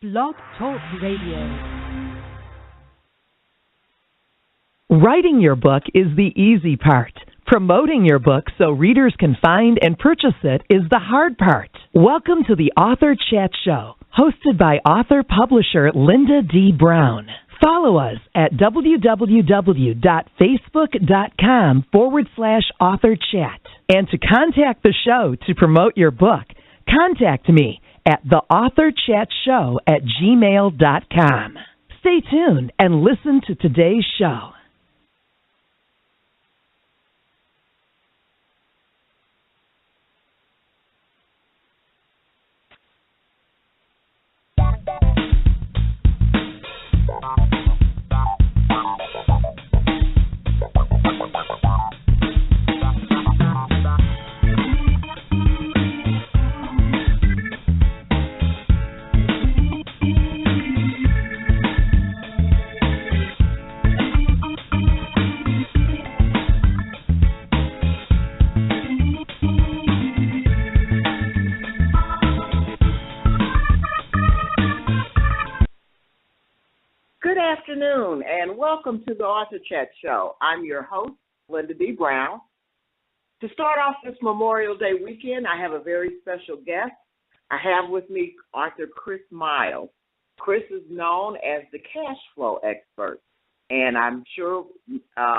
Blog Talk Radio. Writing your book is the easy part. Promoting your book so readers can find and purchase it is the hard part. Welcome to the Author Chat Show, hosted by author-publisher Lynda D. Brown. Follow us at www.facebook.com/authorchat. And to contact the show to promote your book, contact me at theauthorchatshow@gmail.com. Stay tuned and listen to today's show. Afternoon, and welcome to the Author Chat Show. I'm your host, Lynda D. Brown. To start off this Memorial Day weekend, I have a very special guest. I have with me author Chris Miles. Chris is known as the cash flow expert, and I'm sure,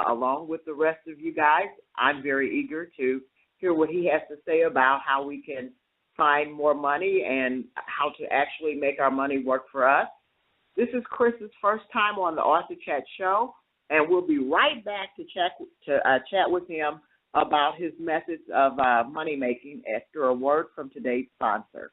along with the rest of you guys, I'm very eager to hear what he has to say about how we can find more money and how to actually make our money work for us. This is Chris's first time on the Author Chat Show, and we'll be right back to chat with him about his methods of money making after a word from today's sponsor.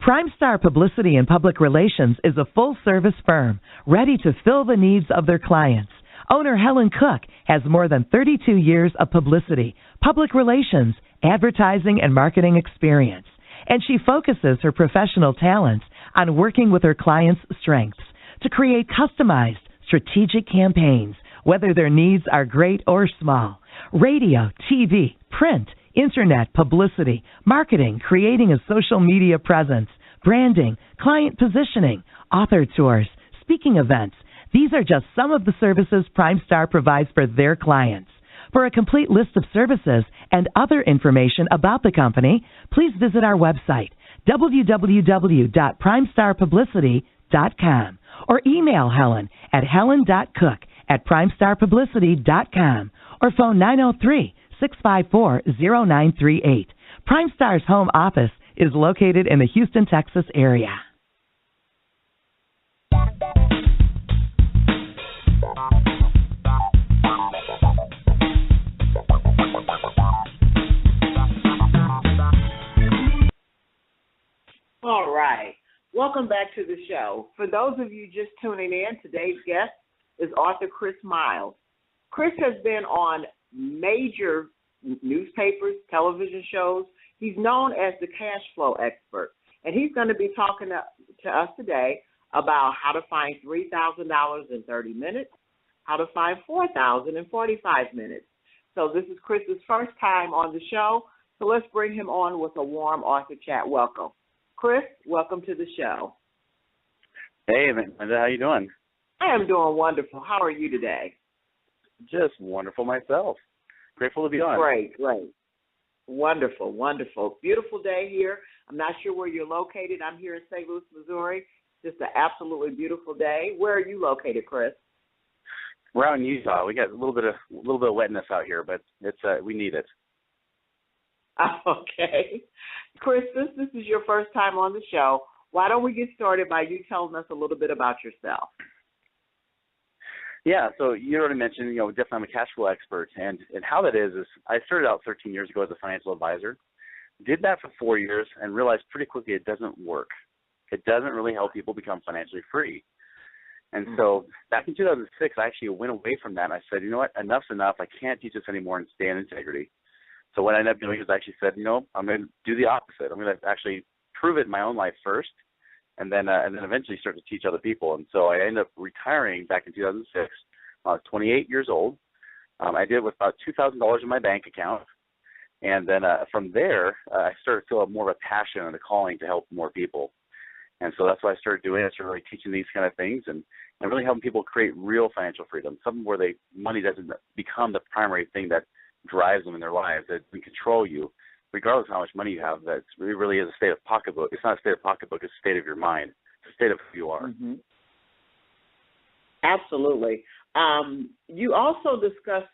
PrimeStar Publicity and Public Relations is a full-service firm ready to fill the needs of their clients. Owner Helen Cook has more than 32 years of publicity, public relations, advertising, and marketing experience, and she focuses her professional talents on working with her clients' strengths to create customized, strategic campaigns, whether their needs are great or small. Radio, TV, print, internet, publicity, marketing, creating a social media presence, branding, client positioning, author tours, speaking events. These are just some of the services PrimeStar provides for their clients. For a complete list of services and other information about the company, please visit our website, www.primestarpublicity.com, or email Helen at helen.cook@primestarpublicity.com, or phone 903-654-0938. PrimeStar's home office is located in the Houston, Texas area. All right. Welcome back to the show. For those of you just tuning in, today's guest is author Chris Miles. Chris has been on major newspapers, television shows. He's known as the cash flow expert, and he's going to be talking to us today about how to find $3,000 in 30 minutes, how to find $4,000 in 45 minutes. So this is Chris's first time on the show, so let's bring him on with a warm author chat welcome. Chris, welcome to the show. Hey, Linda, how you doing? I am doing wonderful. How are you today? Just wonderful myself. Grateful to be on. Great. Wonderful. Beautiful day here. I'm not sure where you're located. I'm here in St. Louis, Missouri. Just an absolutely beautiful day. Where are you located, Chris? We're out in Utah. We got a little bit of wetness out here, but it's we need it. Okay. Chris, since this is your first time on the show, why don't we get started by you telling us a little bit about yourself? Yeah, so you already mentioned, definitely I'm a cash flow expert, and how that is I started out 13 years ago as a financial advisor, did that for 4 years, and realized pretty quickly it doesn't work. It doesn't really help people become financially free. And so back in 2006, I actually went away from that, and I said, you know what, enough's enough. I can't teach this anymore and stay in integrity. So what I ended up doing is I actually said, I'm going to do the opposite. I'm going to actually prove it in my own life first, and then eventually start to teach other people. And so I ended up retiring back in 2006. I was 28 years old. I did it with about $2,000 in my bank account. And then from there, I started to feel more of a passion and a calling to help more people. And so that's what I started doing. I started really teaching these kind of things and really helping people create real financial freedom, something where money doesn't become the primary thing that drives them in their lives, that can control you, regardless of how much money you have. That it really is a state of pocketbook. It's not a state of pocketbook. It's a state of your mind. It's a state of who you are. Mm-hmm. Absolutely. You also discussed,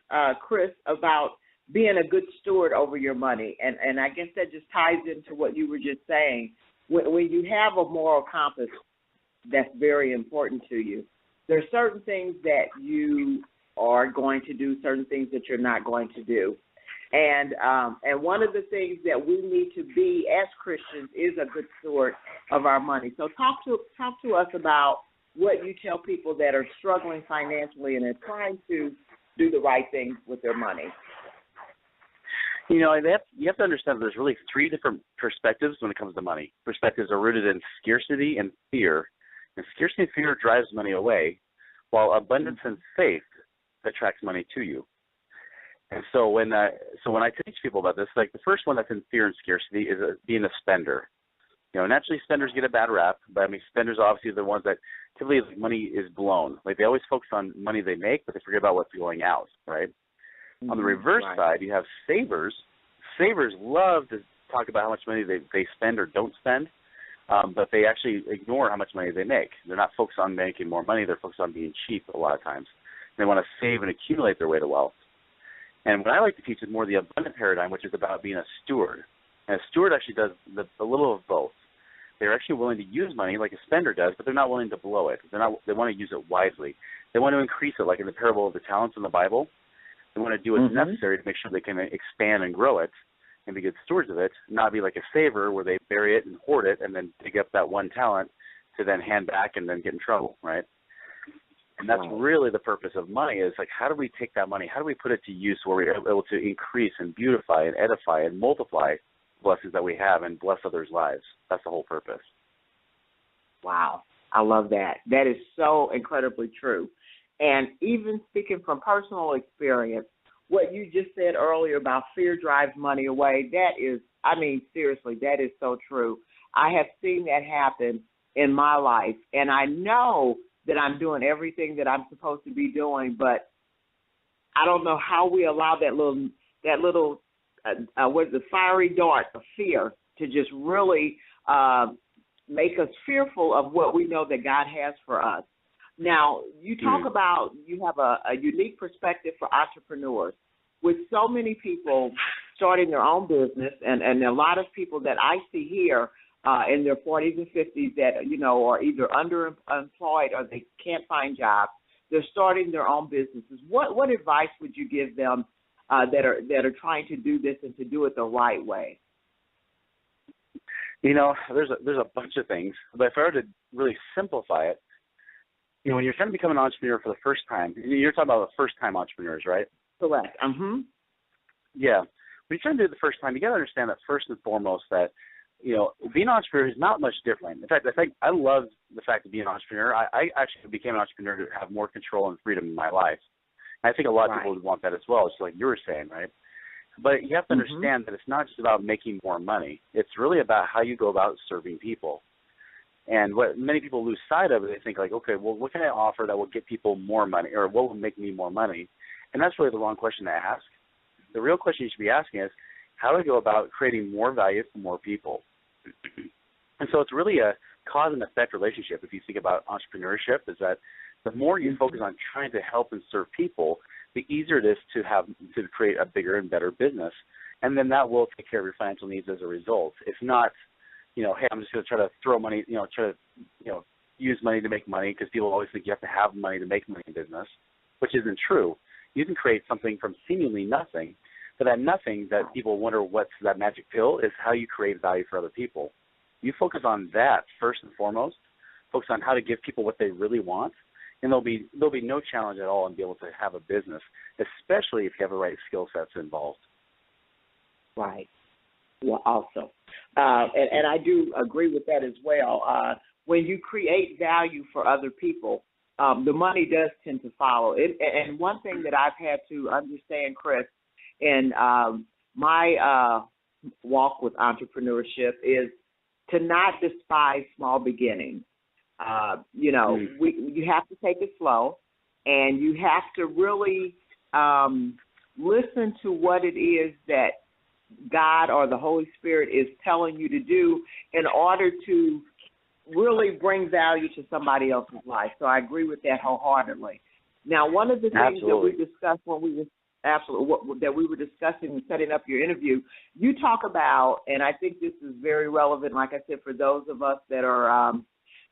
Chris, about being a good steward over your money, and I guess that just ties into what you were just saying. When you have a moral compass that's very important to you, there are certain things that you are going to do, certain things that you're not going to do. And one of the things that we need to be as Christians is a good steward of our money. So talk to us about what you tell people that are struggling financially and are trying to do the right things with their money. You know, you have to understand that there's really three different perspectives when it comes to money. Perspectives are rooted in scarcity and fear. And scarcity and fear drives money away, while abundance and faith attracts money to you. And so when I teach people about this, like the first one that's in fear and scarcity is being a spender. You know, naturally spenders get a bad rap, but I mean spenders obviously are the ones that typically money is blown. Like they always focus on money they make, but they forget about what's going out, right? On the reverse side, you have savers. Savers love to talk about how much money they spend or don't spend, but they actually ignore how much money they make. They're not focused on making more money. They're focused on being cheap a lot of times. They want to save and accumulate their way to wealth. And what I like to teach is more the abundant paradigm, which is about being a steward. And a steward actually does a little of both. They're actually willing to use money like a spender does, but they're not willing to blow it. They want to use it wisely. They want to increase it, like in the parable of the talents in the Bible. They want to do what's necessary to make sure they can expand and grow it and be good stewards of it, not be like a saver where they bury it and hoard it and then dig up that one talent to then hand back and then get in trouble, right? And that's really the purpose of money is like how do we take that money, how do we put it to use where we're able to increase and beautify and edify and multiply blessings that we have and bless others' lives. That's the whole purpose. Wow. I love that. That is so incredibly true. And even speaking from personal experience, what you just said earlier about fear drives money away, that is, I mean, seriously, that is so true. I have seen that happen in my life, and I know that I'm doing everything that I'm supposed to be doing, but I don't know how we allow that little the fiery dart of fear to just really make us fearful of what we know that God has for us. Now, you talk about you have a unique perspective for entrepreneurs. With so many people starting their own business and a lot of people that I see here in their 40s and 50s that, you know, are either underemployed or they can't find jobs, they're starting their own businesses. What advice would you give them that are trying to do this and to do it the right way? You know, there's a bunch of things, but if I were to really simplify it, you know, when you're trying to become an entrepreneur for the first time, you're talking about the first-time entrepreneurs, right? Correct. Yeah. When you're trying to do it the first time, you got to understand that first and foremost that, you know, being an entrepreneur is not much different. In fact, I love the fact of being an entrepreneur. I actually became an entrepreneur to have more control and freedom in my life. And I think a lot of people would want that as well, just like you were saying, right? But you have to understand that it's not just about making more money. It's really about how you go about serving people. And what many people lose sight of, they think like, okay, well, what can I offer that will get people more money, or what will make me more money? And that's really the wrong question to ask. The real question you should be asking is, how do I go about creating more value for more people? And so it's really a cause and effect relationship. If you think about entrepreneurship, is that the more you focus on trying to help and serve people, the easier it is to create a bigger and better business. And then that will take care of your financial needs as a result. It's not, you know, hey, I'm just going to try to throw money, use money to make money, because people always think you have to have money to make money in business, which isn't true. You can create something from seemingly nothing, but that nothing that people wonder what's that magic pill is how you create value for other people. You focus on that first and foremost, focus on how to give people what they really want, and there'll be no challenge at all in being able to have a business, especially if you have the right skill sets involved. Right. Well, awesome. And I do agree with that as well. When you create value for other people, the money does tend to follow. And one thing that I've had to understand, Chris, in my walk with entrepreneurship is to not despise small beginnings. You have to take it slow, and you have to really listen to what it is that God or the Holy Spirit is telling you to do in order to really bring value to somebody else's life. So I agree with that wholeheartedly. Now, one of the things that we discussed when we were discussing and setting up your interview, you talk about, and I think this is very relevant, like I said, for those of us that are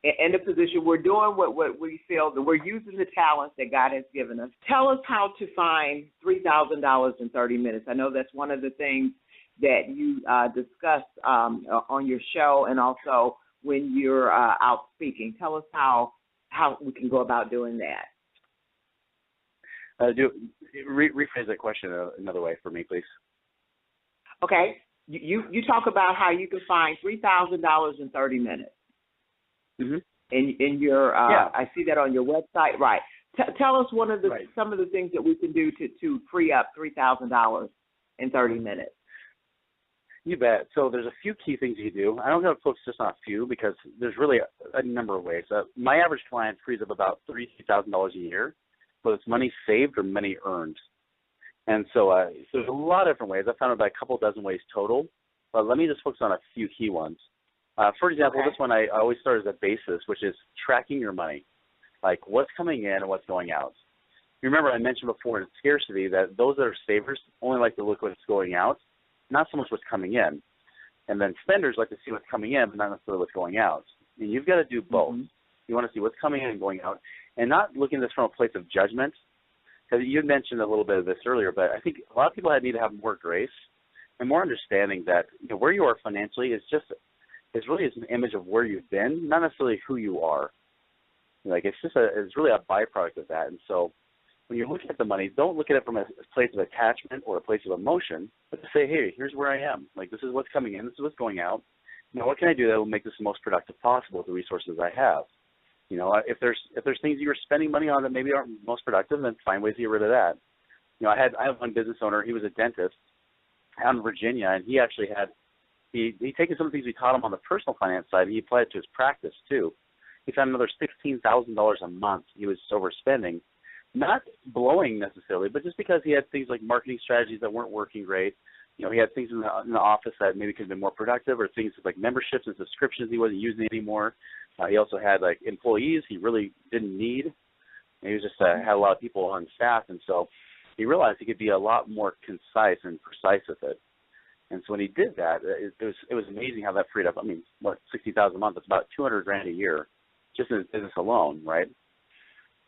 in the position we're doing what we feel that we're using the talents that God has given us. Tell us how to find $3,000 in 30 minutes. I know that's one of the things that you discuss on your show and also when you're out speaking. Tell us how we can go about doing that. Rephrase that question another way for me, please. Okay. You talk about how you can find $3,000 in 30 minutes. Mm-hmm. In your, I see that on your website, right? Tell us some of the things that we can do to free up $3,000 in 30 minutes. You bet. So there's a few key things you do. I don't know if focus just on a few because there's really a number of ways. My average client frees up about $32,000 a year, whether it's money saved or money earned. And so there's a lot of different ways. I found about a couple dozen ways total, but let me just focus on a few key ones. For example, This one I always start as a basis, which is tracking your money, like what's coming in and what's going out. You remember I mentioned before in scarcity that those that are savers only like to look what's going out, not so much what's coming in. And then spenders like to see what's coming in, but not necessarily what's going out. And you've got to do both. Mm-hmm. You want to see what's coming in and going out, and not looking at this from a place of judgment. Because you mentioned a little bit of this earlier, but I think a lot of people need to have more grace and more understanding that where you are financially is really an image of where you've been, not necessarily who you are. Like it's really a byproduct of that. And so when you're looking at the money, don't look at it from a place of attachment or a place of emotion, but to say, hey, here's where I am. Like this is what's coming in, this is what's going out. What can I do that will make this the most productive possible with the resources I have? If there's things you're spending money on that maybe aren't most productive, then find ways to get rid of that. I have one business owner. He was a dentist out in Virginia, and he actually had he taken some of the things we taught him on the personal finance side, and he applied it to his practice too. He found another $16,000 a month he was overspending, not blowing necessarily, but just because he had things like marketing strategies that weren't working great. He had things in the office that maybe could have been more productive, or things like memberships and subscriptions he wasn't using anymore. He also had like employees he really didn't need. He was just had a lot of people on staff, and so he realized he could be a lot more concise and precise with it. And so when he did that, it was amazing how that freed up. $60,000 a month? It's about $200,000 a year, just in his business alone, right?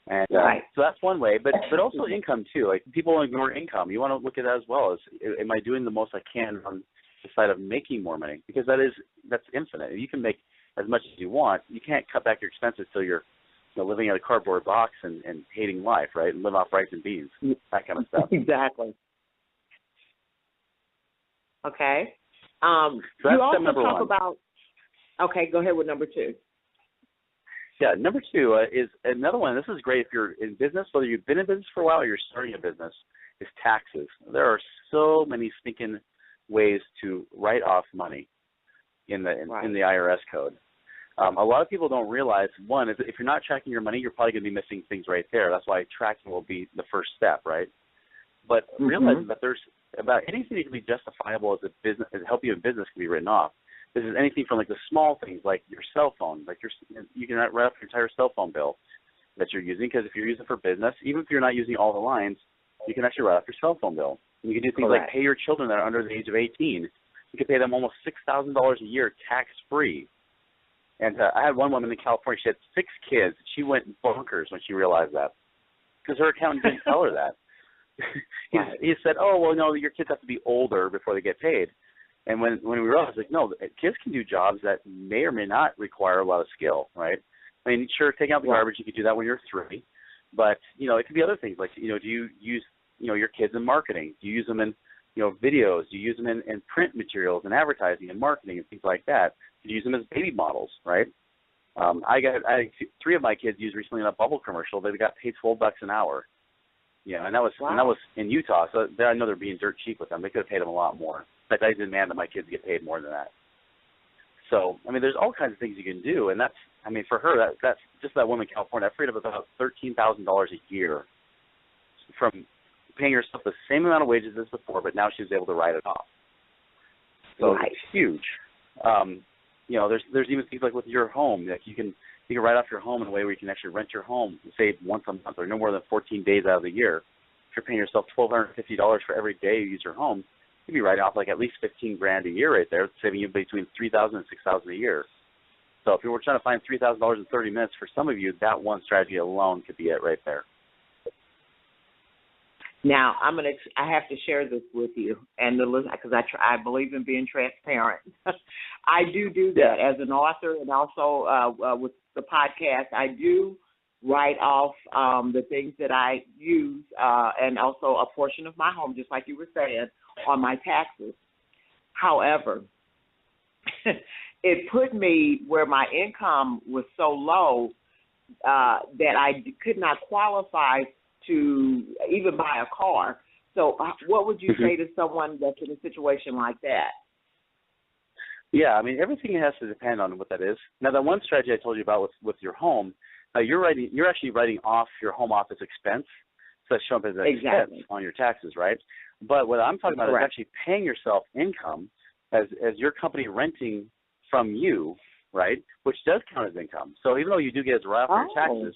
And so that's one way, but also income too. Like people ignore income. You want to look at that as well. Am I doing the most I can on the side of making more money? Because that's infinite. You can make as much as you want. You can't cut back your expenses till you're living in a cardboard box and hating life, right? And live off rice and beans, that kind of stuff. Exactly. Okay. So you also talk about. Okay, go ahead with number two. Yeah, number two is another one. This is great if you're in business, whether you've been in business for a while or you're starting a business, is taxes. There are so many sneaking ways to write off money in the IRS code. A lot of people don't realize, one, if you're not tracking your money, you're probably going to be missing things right there. That's why tracking will be the first step, right? But realizing that there's about anything that can be justifiable as a business, as help you in business, can be written off. This is anything from like the small things like your cell phone, like you can write off your entire cell phone bill that you're using, because if you're using it for business, even if you're not using all the lines, you can actually write off your cell phone bill. And you can do things like pay your children that are under the age of 18. You can pay them almost $6,000 a year tax-free. And I had one woman in California, she had 6 kids. She went bonkers when she realized that, because her accountant didn't tell her that. He said, oh, well, no, your kids have to be older before they get paid. And when we realized, like, no, kids can do jobs that may or may not require a lot of skill, right? I mean, sure, taking out the garbage, you could do that when you're 3. But, it could be other things like, do you use, your kids in marketing? Do you use them in, videos? Do you use them in print materials and advertising and marketing and things like that? Do you use them as baby models, right? I had 3 of my kids used recently in a bubble commercial. They got paid $12 an hour. And that was in Utah. So I know they're being dirt cheap with them. They could have paid them a lot more. In fact, I demand that my kids get paid more than that. So, I mean, there's all kinds of things you can do, and that's, I mean, for her, that's just that woman in California, I freed up about $13,000 a year from paying herself the same amount of wages as before, but now she's able to write it off. So It's huge. You know, there's even things like with your home, like you can write off your home in a way where you can actually rent your home, say once a month or no more than 14 days out of the year. If you're paying yourself $1,250 for every day you use your home, you'd be writing off like at least $15,000 a year right there, saving you between $3,000 and $6,000 a year. So if you were trying to find $3,000 in 30 minutes, for some of you, that one strategy alone could be it right there. Now, I have to share this with you, and because I believe in being transparent. I do that as an author, and also with the podcast. I do write off the things that I use, and also a portion of my home, just like you were saying, on my taxes. However, it put me where my income was so low that I could not qualify to even buy a car. So what would you say to someone that's in a situation like that? Yeah, I mean, everything has to depend on what that is. Now, that one strategy I told you about with your home, you're actually writing off your home office expense, so that's showing up as an expense on your taxes, right? But what I'm talking about is actually paying yourself income as your company renting from you, right, which does count as income. So even though you do get as a write-off for your taxes,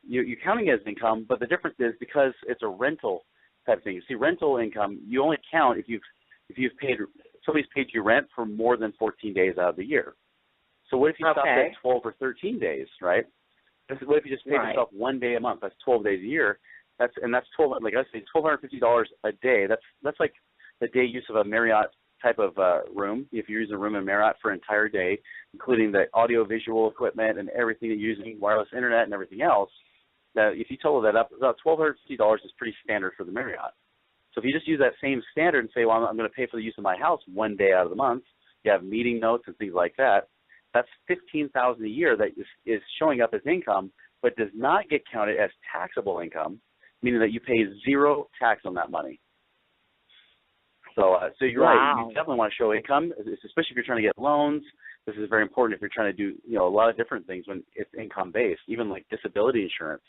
you're counting it as income, but the difference is because it's a rental type of thing. You see, rental income, you only count if you've paid, somebody's paid you rent for more than 14 days out of the year. So what if you stopped at 12 or 13 days, right? What if you just paid yourself 1 day a month? That's 12 days a year. That's 12, like I say, $1,250 a day. That's like the day use of a Marriott type of room. If you're using a room in Marriott for an entire day, including the audio visual equipment and everything you're using, wireless internet and everything else, that if you total that up, about $1,250 is pretty standard for the Marriott. So if you just use that same standard and say, well, I'm going to pay for the use of my house 1 day out of the month, you have meeting notes and things like that, that's $15,000 a year that is showing up as income, but does not get counted as taxable income, meaning that you pay zero tax on that money. So you're right. You definitely want to show income, especially if you're trying to get loans. This is very important if you're trying to do a lot of different things when it's income based, even like disability insurance.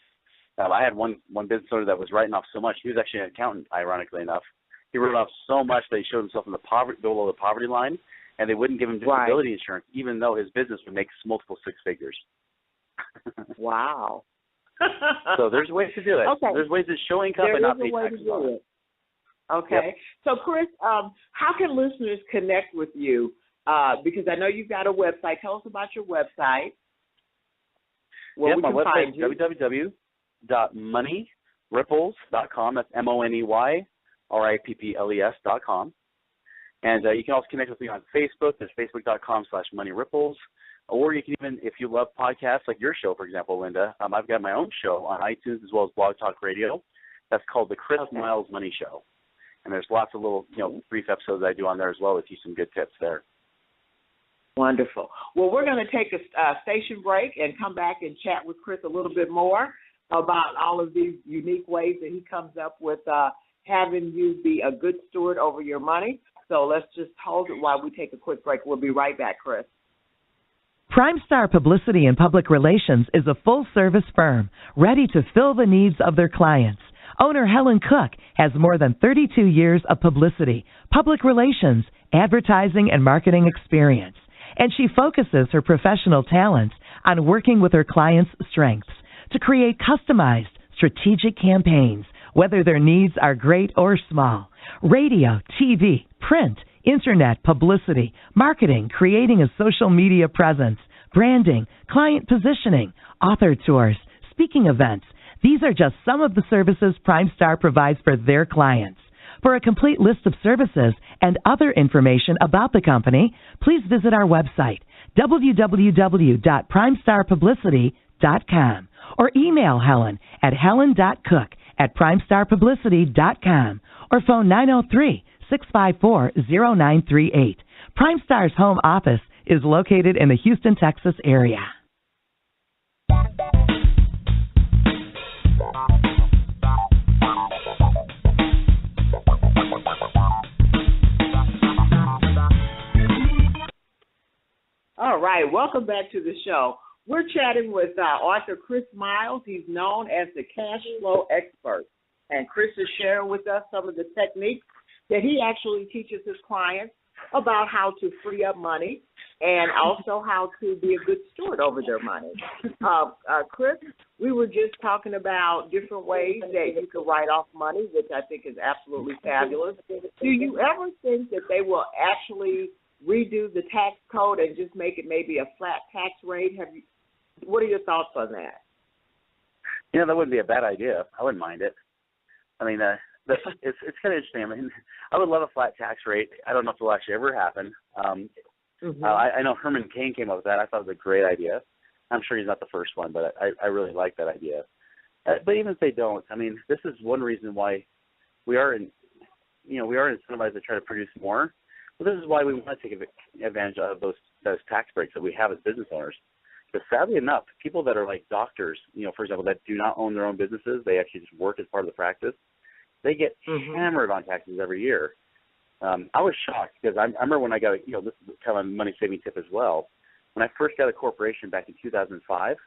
I had one business owner that was writing off so much. He was actually an accountant, ironically enough. He wrote off so much that he showed himself in below the poverty line, and they wouldn't give him disability insurance, even though his business would make multiple six figures. Wow. So there's ways to do it. Okay. There's ways to show income but not pay taxes on it. Okay. Yep. So, Chris, how can listeners connect with you? Because I know you've got a website. Tell us about your website. My website is www.moneyripples.com. That's MONEYRIPPLES.com. And you can also connect with me on Facebook. There's facebook.com/moneyripples. Or you can even, if you love podcasts like your show, for example, Lynda, I've got my own show on iTunes as well as Blog Talk Radio. That's called The Chris Miles Money Show. And there's lots of little, brief episodes I do on there as well with you some good tips there. Wonderful. Well, we're going to take a station break and come back and chat with Chris a little bit more about all of these unique ways that he comes up with having you be a good steward over your money. So let's just hold it while we take a quick break. We'll be right back, Chris. PrimeStar Publicity and Public Relations is a full-service firm ready to fill the needs of their clients. Owner Helen Cook has more than 32 years of publicity, public relations, advertising, and marketing experience, and she focuses her professional talents on working with her clients' strengths to create customized, strategic campaigns, whether their needs are great or small. Radio, TV, print, internet, publicity, marketing, creating a social media presence, branding, client positioning, author tours, speaking events. These are just some of the services PrimeStar provides for their clients. For a complete list of services and other information about the company, please visit our website, www.primestarpublicity.com, or email Helen at helen.cook@primestarpublicity.com, or phone 903-654-0938. PrimeStar's home office is located in the Houston, Texas area. All welcome back to the show. We're chatting with author Chris Miles. He's known as the cash flow expert. And Chris is sharing with us some of the techniques that he actually teaches his clients about how to free up money and also how to be a good steward over their money. Chris, we were just talking about different ways that you can write off money, which I think is absolutely fabulous. Do you ever think that they will actually redo the tax code and just make it maybe a flat tax rate? What are your thoughts on that? That wouldn't be a bad idea. I wouldn't mind it. I mean, it's kind of interesting. I mean, I would love a flat tax rate. I don't know if it'll actually ever happen. I know Herman Cain came up with that. I thought it was a great idea. I'm sure he's not the first one, but I really like that idea. But even if they don't, I mean, this is one reason why we are incentivized to try to produce more. But this is why we want to take advantage of those tax breaks that we have as business owners. Because sadly enough, people that are like doctors, for example, that do not own their own businesses, they actually just work as part of the practice, they get hammered on taxes every year. I was shocked because I remember when I got, this is kind of a money-saving tip as well. When I first got a corporation back in 2005,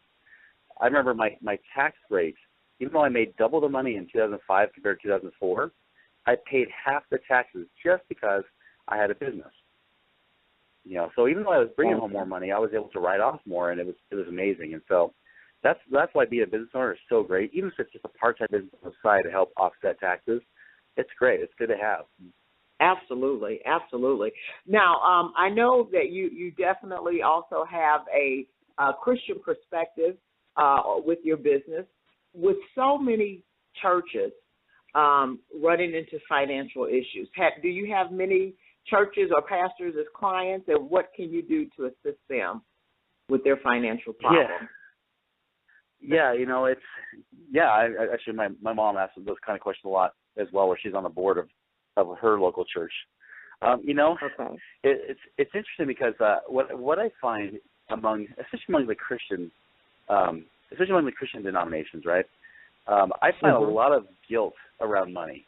I remember my tax rate, even though I made double the money in 2005 compared to 2004, I paid half the taxes just because I had a business. So even though I was bringing home more money, I was able to write off more, and it was amazing. And so that's why being a business owner is so great. Even if it's just a part-time business on the side to help offset taxes, it's great. It's good to have. Absolutely, absolutely. Now, I know that you definitely also have a Christian perspective with your business. With so many churches running into financial issues, do you have many churches or pastors as clients, and what can you do to assist them with their financial problems? Actually, my mom asks those kind of questions a lot as well, where she's on the board of her local church. Okay. It's interesting because what I find especially among the Christian denominations, right? I find a lot of guilt around money.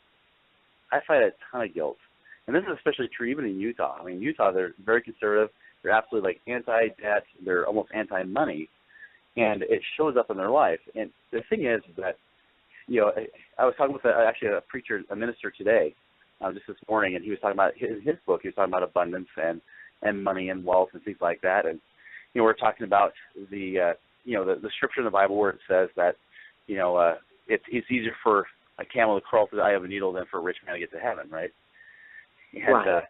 I find a ton of guilt. And this is especially true even in Utah. I mean, Utah, they're very conservative. They're absolutely like anti-debt. They're almost anti-money. And it shows up in their life. And the thing is that, I was talking with a preacher, a minister today, just this morning, and he was talking about his book. He was talking about abundance and money and wealth and things like that. And, we're talking about the scripture in the Bible where it says that, it's easier for a camel to crawl through the eye of a needle than for a rich man to get to heaven, right? And, right.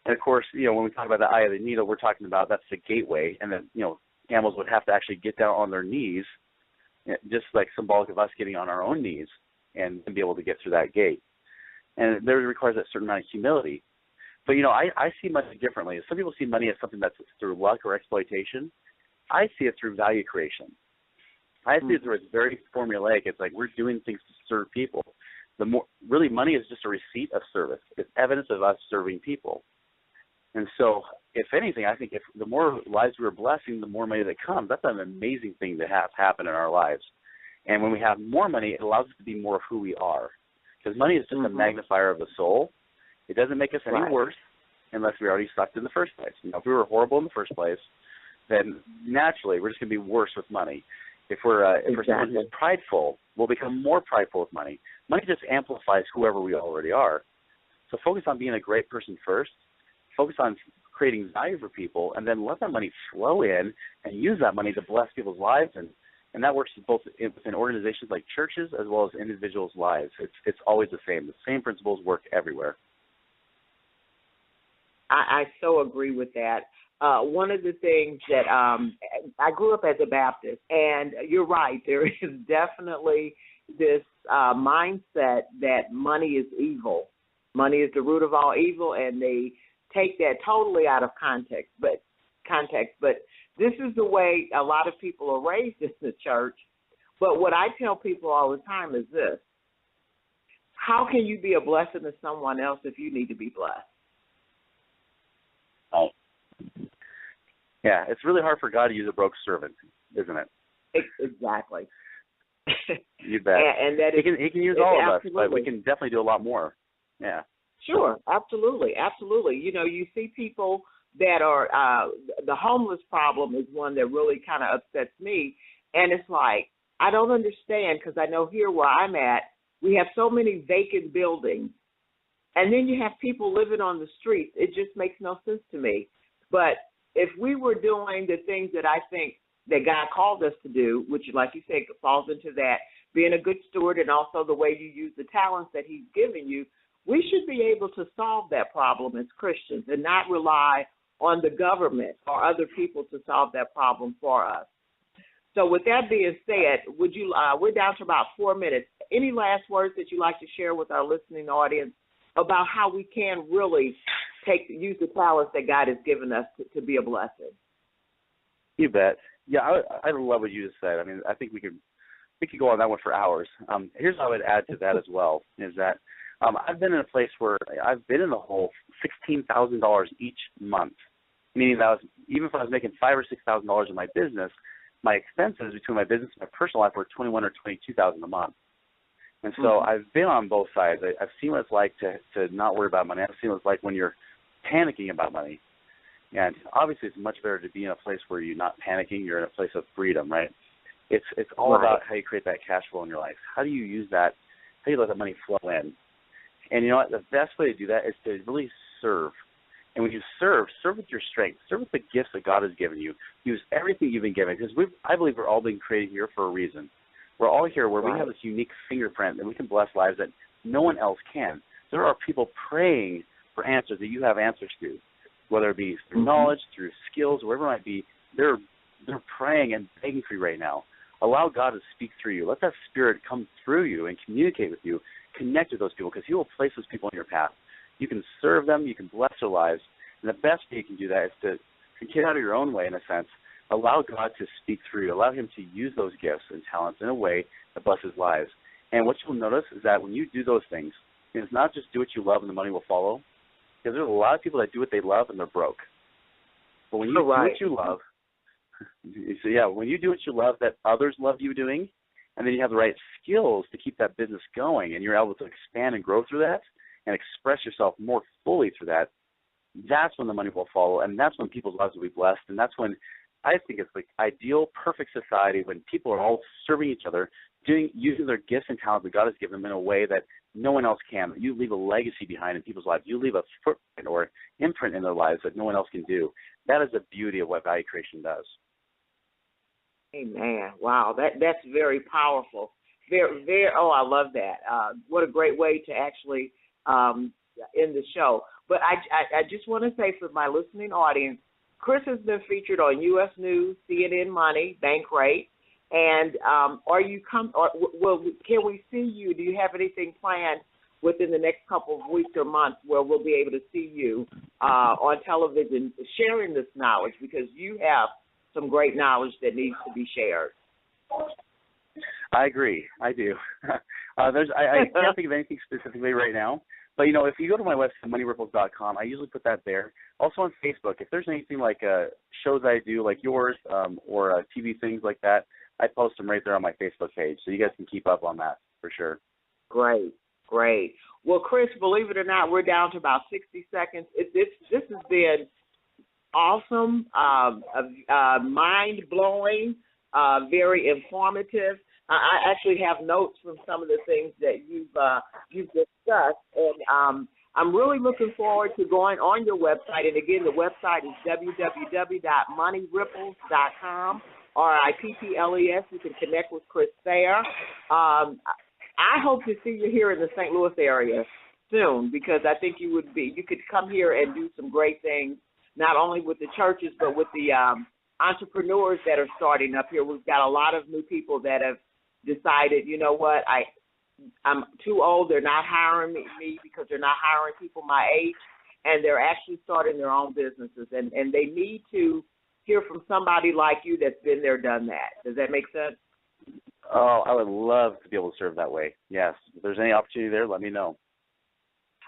And of course, when we talk about the eye of the needle, we're talking about that's the gateway, and then, camels would have to actually get down on their knees, just like symbolic of us getting on our own knees and be able to get through that gate. And there requires a certain amount of humility. But, I see money differently. Some people see money as something that's through luck or exploitation. I see it through value creation. I see it through it's very formulaic. It's like we're doing things to serve people. Really, money is just a receipt of service. It's evidence of us serving people. And so, if anything, I think if the more lives we're blessing, the more money that comes. That's an amazing thing to have happen in our lives. And when we have more money, it allows us to be more of who we are. Because money is just a magnifier of the soul. It doesn't make us any worse unless we already sucked in the first place. If we were horrible in the first place, then naturally we're just going to be worse with money. If we're someone who's prideful, we'll become more prideful with money. Money just amplifies whoever we already are. So focus on being a great person first. Focus on creating value for people, and then let that money flow in and use that money to bless people's lives. And that works both within organizations like churches as well as individuals' lives. It's always the same. The same principles work everywhere. I so agree with that. One of the things that I grew up as a Baptist, and you're right, there is definitely this mindset that money is evil. Money is the root of all evil, and they take that totally out of context. But this is the way a lot of people are raised in the church. But what I tell people all the time is this: how can you be a blessing to someone else if you need to be blessed? Oh. Yeah, it's really hard for God to use a broke servant, isn't it? Exactly. You bet. And that he can use all of us, absolutely. but we can definitely do a lot more. Yeah. Sure, absolutely. You see people that are the homeless problem is one that really kind of upsets me. And it's like, I don't understand, because I know here where I'm at, we have so many vacant buildings. And then you have people living on the streets. It just makes no sense to me. But if we were doing the things that I think that God called us to do, which, like you said, falls into that, being a good steward and also the way you use the talents that he's given you, we should be able to solve that problem as Christians and not rely on the government or other people to solve that problem for us. So with that being said, would you? We're down to about 4 minutes. Any last words that you'd like to share with our listening audience about how we can really use the talents that God has given us to be a blessing? You bet. Yeah, I love what you just said. I mean, I think we could go on that one for hours. Here's what I would add to that as well, is that I've been in a place where I've been in the hole $16,000 each month, meaning that even if I was making $5,000 or $6,000 in my business, my expenses between my business and my personal life were $21,000 or $22,000 a month. And so I've been on both sides. I've seen what it's like to not worry about money. I've seen what it's like when you're panicking about money. And obviously it's much better to be in a place where you're not panicking. You're in a place of freedom, right? It's all about how you create that cash flow in your life. How do you use that? How do you let that money flow in? And you know what? The best way to do that is to really serve. And when you serve with your strength. Serve with the gifts that God has given you. Use everything you've been given, because I believe we're all being created here for a reason. We're all here where we have this unique fingerprint that we can bless lives that no one else can. There are people praying for answers that you have answers to, whether it be through knowledge, through skills, whatever it might be. They're praying and begging for you right now. Allow God to speak through you. Let that spirit come through you and communicate with you. Connect with those people, because he will place those people in your path. You can serve them. You can bless their lives. And the best way you can do that is to get out of your own way, in a sense. Allow God to speak through you. Allow him to use those gifts and talents in a way that blesses lives. And what you'll notice is that when you do those things, it's not just do what you love and the money will follow, because there's a lot of people that do what they love and they're broke. But when you do what you love, when you do what you love that others love you doing, and then you have the right skills to keep that business going, and you're able to expand and grow through that and express yourself more fully through that, that's when the money will follow, and that's when people's lives will be blessed, and that's when I think it's like ideal, perfect society, when people are all serving each other, using their gifts and talents that God has given them in a way that no one else can. You leave a legacy behind in people's lives. You leave a footprint or imprint in their lives that no one else can do. That is the beauty of what value creation does. Amen. Wow, that's very powerful. Very, very. Oh, I love that. What a great way to actually end the show. But I just want to say, for my listening audience, Chris has been featured on U.S. News, CNN Money, Bankrate, and can we see you? Do you have anything planned within the next couple of weeks or months where we'll be able to see you on television sharing this knowledge, because you have some great knowledge that needs to be shared? I agree. I do. I can't think of anything specifically right now. But, if you go to my website, moneyripples.com, I usually put that there. Also on Facebook, if there's anything like shows I do, like yours, or TV things like that, I post them right there on my Facebook page. So you guys can keep up on that for sure. Great. Well, Chris, believe it or not, we're down to about 60 seconds. This has been awesome, mind-blowing, very informative. I actually have notes from some of the things that you've discussed, and I'm really looking forward to going on your website. And again, the website is www.moneyripples.com, RIPPLES. You can connect with Chris there. I hope to see you here in the St. Louis area soon, because I think you could come here and do some great things, not only with the churches, but with the entrepreneurs that are starting up here. We've got a lot of new people that have decided, you know what, I'm too old. They're not hiring me because they're not hiring people my age, and they're actually starting their own businesses, and they need to hear from somebody like you that's been there, done that. Does that make sense? Oh, I would love to be able to serve that way. Yes. If there's any opportunity there, let me know.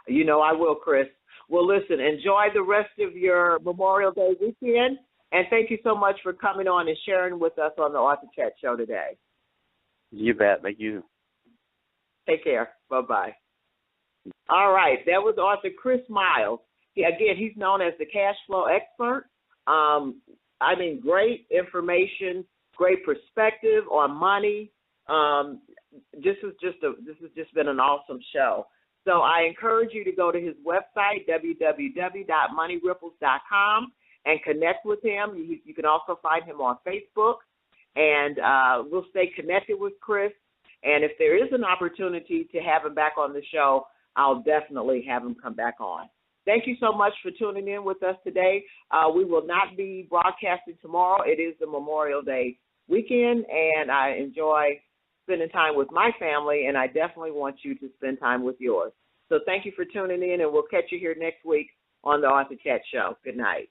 I will, Chris. Well, listen, enjoy the rest of your Memorial Day weekend, and thank you so much for coming on and sharing with us on the Author Chat Show today. You bet. Thank you. Take care. Bye-bye. All right. That was author Chris Miles. He's known as the cash flow expert. Great information, great perspective on money. This has just been an awesome show. So I encourage you to go to his website, www.moneyripples.com, and connect with him. You can also find him on Facebook, and we'll stay connected with Chris. And if there is an opportunity to have him back on the show, I'll definitely have him come back on. Thank you so much for tuning in with us today. We will not be broadcasting tomorrow. It is the Memorial Day weekend, and I enjoy spending time with my family, and I definitely want you to spend time with yours. So thank you for tuning in, and we'll catch you here next week on the Arthur Chat Show. Good night.